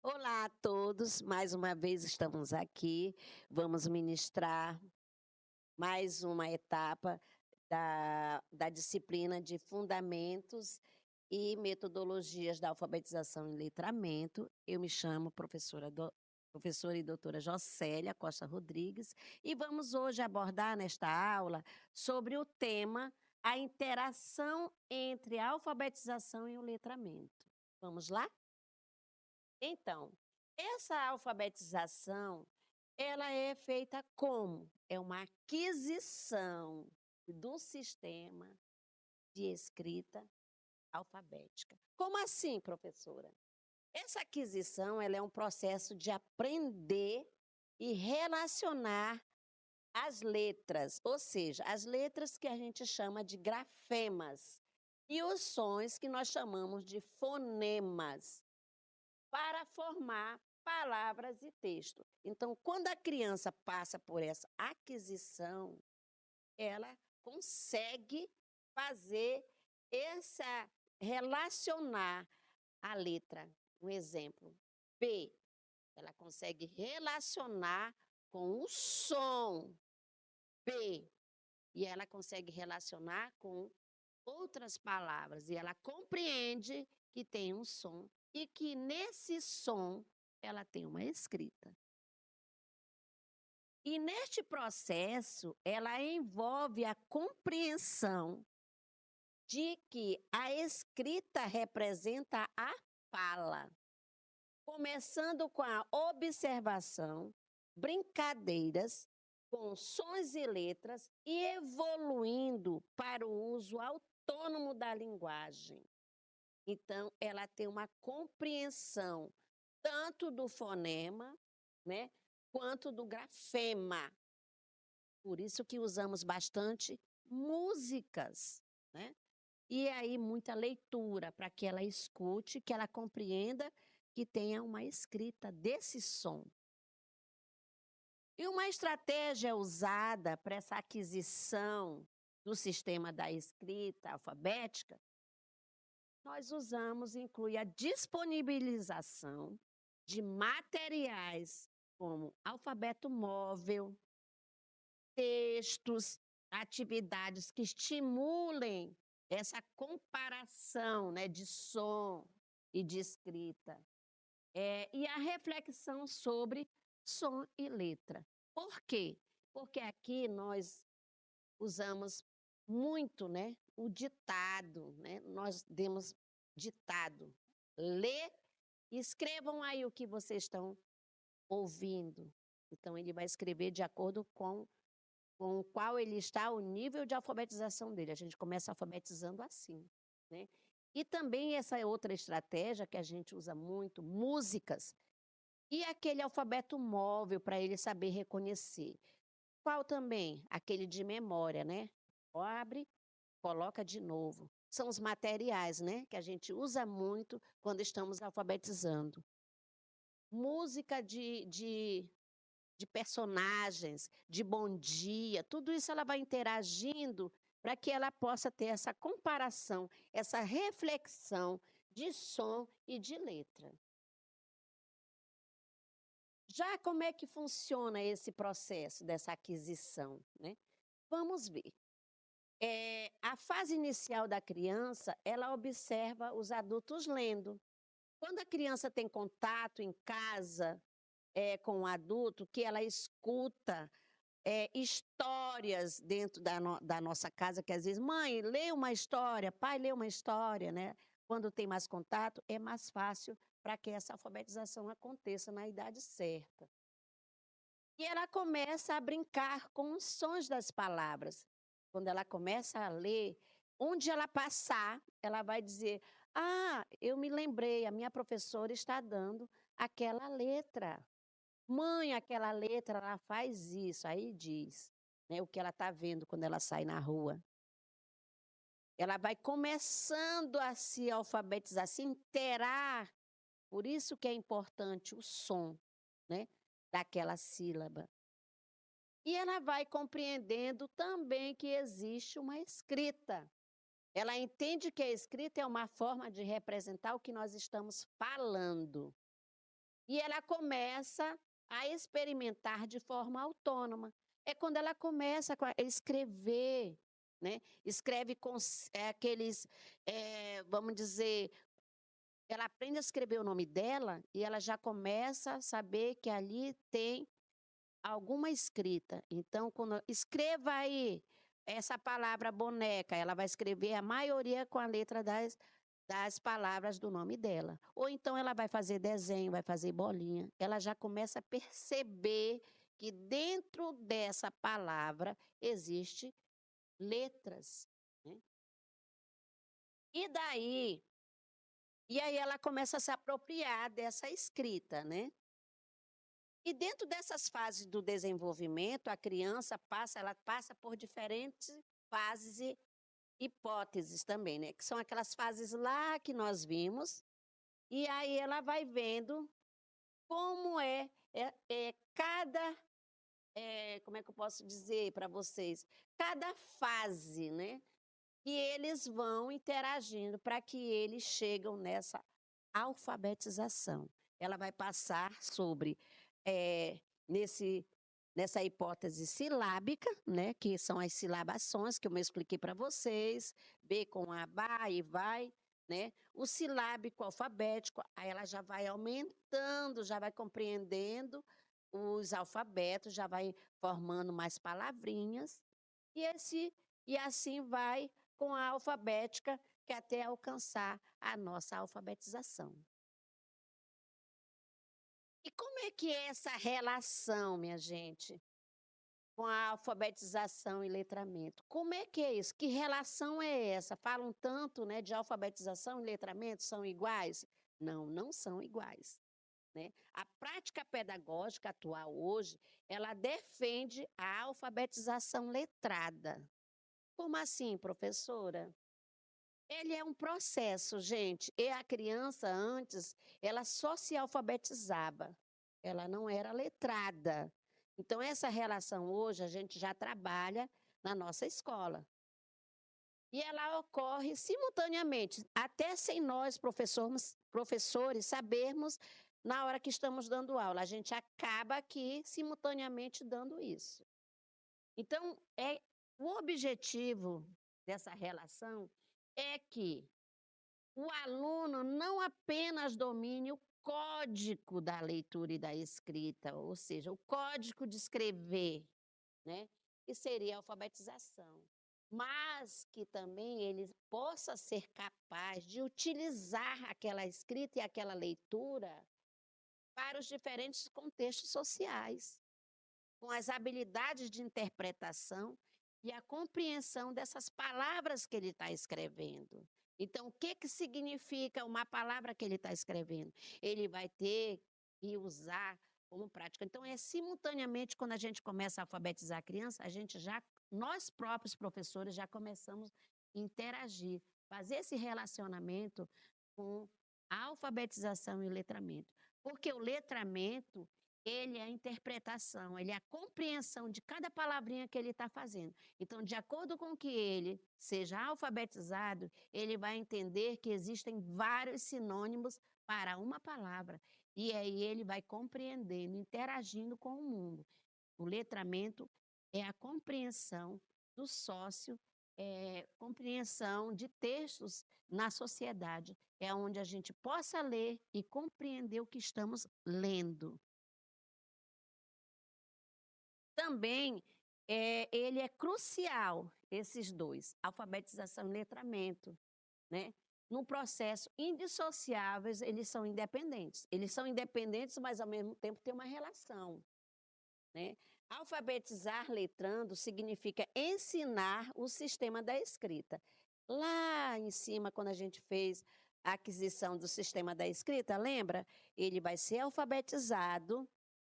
Olá a todos, mais uma vez estamos aqui, vamos ministrar mais uma etapa da disciplina de Fundamentos e Metodologias da Alfabetização e Letramento. Eu me chamo professora e doutora Jocélia Costa Rodrigues e vamos hoje abordar nesta aula sobre o tema a interação entre a alfabetização e o letramento. Vamos lá? Então, essa alfabetização, ela é feita como? É uma aquisição do sistema de escrita alfabética. Como assim, professora? Essa aquisição, ela é um processo de aprender e relacionar as letras, ou seja, as letras que a gente chama de grafemas e os sons que nós chamamos de fonemas para formar palavras e texto. Então, quando a criança passa por essa aquisição, ela consegue fazer essa relacionar a letra. Um exemplo, B, ela consegue relacionar com o som B, e ela consegue relacionar com outras palavras, e ela compreende que tem um som e que nesse som ela tem uma escrita. E neste processo, ela envolve a compreensão de que a escrita representa a fala, começando com a observação, brincadeiras com sons e letras e evoluindo para o uso autônomo da linguagem. Então, ela tem uma compreensão tanto do fonema, né, quanto do grafema. Por isso que usamos bastante músicas, né? E aí muita leitura para que ela escute, que ela compreenda, que tenha uma escrita desse som. E uma estratégia usada para essa aquisição do sistema da escrita alfabética nós usamos inclui a disponibilização de materiais como alfabeto móvel, textos, atividades que estimulem essa comparação, né, de som e de escrita. E a reflexão sobre som e letra. Por quê? Porque aqui nós usamos muito, né, o ditado, né, nós demos ditado. Lê e escrevam aí o que vocês estão ouvindo. Então ele vai escrever de acordo com o qual ele está, o nível de alfabetização dele. A gente começa alfabetizando assim, né. E também essa é outra estratégia que a gente usa muito, músicas, e aquele alfabeto móvel para ele saber reconhecer. Qual também? Aquele de memória, né. Abre, coloca de novo. São os materiais, né, que a gente usa muito quando estamos alfabetizando. Música de personagens, de bom dia, tudo isso ela vai interagindo para que ela possa ter essa comparação, essa reflexão de som e de letra. Já como é que funciona esse processo dessa aquisição, né? Vamos ver. A fase inicial da criança, ela observa os adultos lendo. Quando a criança tem contato em casa, com o adulto, que ela escuta, histórias dentro da nossa casa, que às vezes: "Mãe, lê uma história, pai, lê uma história", né. Quando tem mais contato, é mais fácil para que essa alfabetização aconteça na idade certa. E ela começa a brincar com os sons das palavras. Quando ela começa a ler, onde ela passar, ela vai dizer: "Ah, eu me lembrei, a minha professora está dando aquela letra. Mãe, aquela letra, ela faz isso", aí diz, né, o que ela está vendo quando ela sai na rua. Ela vai começando a se alfabetizar, se inteirar, por isso que é importante o som, né, daquela sílaba. E ela vai compreendendo também que existe uma escrita. Ela entende que a escrita é uma forma de representar o que nós estamos falando. e ela começa a experimentar de forma autônoma. É quando ela começa a escrever, né, escreve com aqueles, vamos dizer, ela aprende a escrever o nome dela e ela já começa a saber que ali tem alguma escrita. Então, quando escreva aí essa palavra boneca, ela vai escrever a maioria com a letra das palavras do nome dela. Ou então ela vai fazer desenho, vai fazer bolinha. Ela já começa a perceber que dentro dessa palavra existe letras, né. E daí e aí ela começa a se apropriar dessa escrita, né. E dentro dessas fases do desenvolvimento, a criança ela passa por diferentes fases e hipóteses também, né, que são aquelas fases lá que nós vimos, e aí ela vai vendo como cada, como é que eu posso dizer para vocês? Cada fase, né, que eles vão interagindo para que eles chegam nessa alfabetização. Ela vai passar sobre, nesse nessa hipótese silábica, né, que são as silabações que eu me expliquei para vocês, B com A, ba e vai, né. O silábico alfabético, aí ela já vai aumentando, já vai compreendendo os alfabetos, já vai formando mais palavrinhas, e esse e assim vai com a alfabética, que até alcançar a nossa alfabetização. E como é que é essa relação, minha gente, com a alfabetização e letramento? Como é que é isso? Que relação é essa? Falam tanto, né, de alfabetização e letramento, são iguais? Não, não são iguais, né. A prática pedagógica atual hoje, ela defende a alfabetização letrada. Como assim, professora? Ele é um processo, gente, e a criança antes, ela só se alfabetizava, ela não era letrada. Então essa relação hoje a gente já trabalha na nossa escola. E ela ocorre simultaneamente, até sem nós professores sabermos na hora que estamos dando aula, a gente acaba aqui simultaneamente dando isso. Então, o objetivo dessa relação é que o aluno não apenas domine o código da leitura e da escrita, ou seja, o código de escrever, né, que seria a alfabetização, mas que também ele possa ser capaz de utilizar aquela escrita e aquela leitura para os diferentes contextos sociais, com as habilidades de interpretação e a compreensão dessas palavras que ele está escrevendo. Então, o que que significa uma palavra que ele está escrevendo? Ele vai ter que usar como prática. Então, é simultaneamente, quando a gente começa a alfabetizar a criança, nós próprios professores já começamos a interagir, fazer esse relacionamento com a alfabetização e o letramento. Porque o letramento ele é a interpretação, ele é a compreensão de cada palavrinha que ele está fazendo. Então, de acordo com que ele seja alfabetizado, ele vai entender que existem vários sinônimos para uma palavra. E aí ele vai compreendendo, interagindo com o mundo. O letramento é a compreensão do sócio, compreensão de textos na sociedade. É onde a gente possa ler e compreender o que estamos lendo. Também, ele é crucial, esses 2, alfabetização e letramento, né. Num processo indissociáveis, eles são independentes. Eles são independentes, mas ao mesmo tempo têm uma relação, né. Alfabetizar letrando significa ensinar o sistema da escrita. Lá em cima, quando a gente fez a aquisição do sistema da escrita, lembra? Ele vai ser alfabetizado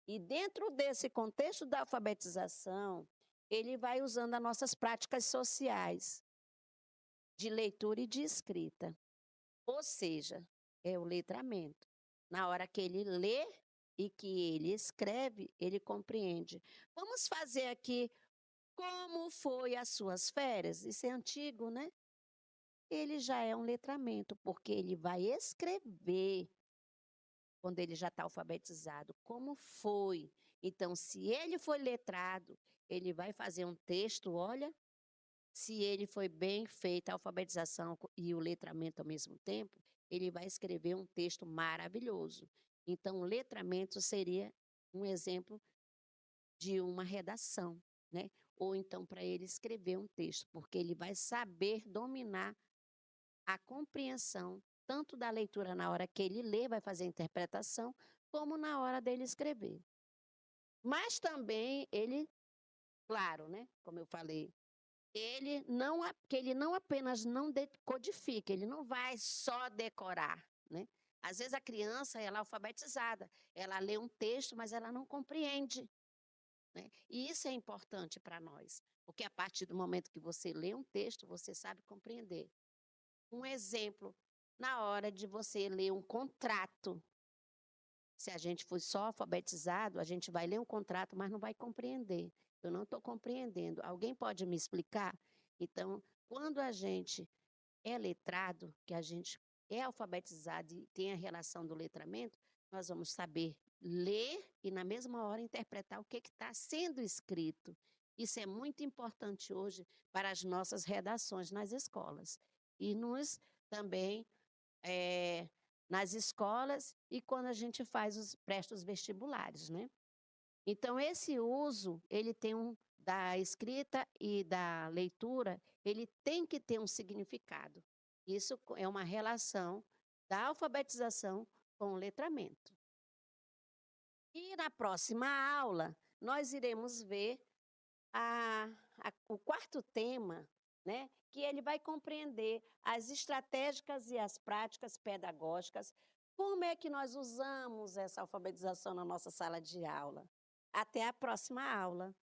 e dentro desse contexto da alfabetização, ele vai usando as nossas práticas sociais, de leitura e de escrita. Ou seja, é o letramento. Na hora que ele lê e que ele escreve, ele compreende. Vamos fazer aqui como foi as suas férias? Isso é antigo, né? Ele já é um letramento, porque ele vai escrever. quando ele já está alfabetizado, como foi. Então, se ele foi letrado, ele vai fazer um texto, olha, se ele foi bem feita a alfabetização e o letramento ao mesmo tempo, ele vai escrever um texto maravilhoso. Então, o letramento seria um exemplo de uma redação, né? Ou então para ele escrever um texto, porque ele vai saber dominar a compreensão tanto da leitura na hora que ele lê, vai fazer a interpretação, como na hora dele escrever. Mas também ele, claro, né, como eu falei, ele não apenas não decodifica, ele não vai só decorar, né. Às vezes a criança, ela é alfabetizada, ela lê um texto, mas ela não compreende, né. E isso é importante para nós, porque a partir do momento que você lê um texto, você sabe compreender. Um exemplo, na hora de você ler um contrato, se a gente for só alfabetizado, a gente vai ler um contrato, mas não vai compreender. Eu não estou compreendendo. Alguém pode me explicar? Então, quando a gente é letrado, que a gente é alfabetizado e tem a relação do letramento, nós vamos saber ler e, na mesma hora, interpretar o que está sendo escrito. Isso é muito importante hoje para as nossas redações nas escolas. E nos também eh, nas escolas e quando a gente presta os vestibulares, né. Então esse uso, ele tem da escrita e da leitura, ele tem que ter um significado. Isso é uma relação da alfabetização com o letramento. E na próxima aula, nós iremos ver a o quarto tema, né, que ele vai compreender as estratégicas e as práticas pedagógicas, como é que nós usamos essa alfabetização na nossa sala de aula. Até a próxima aula.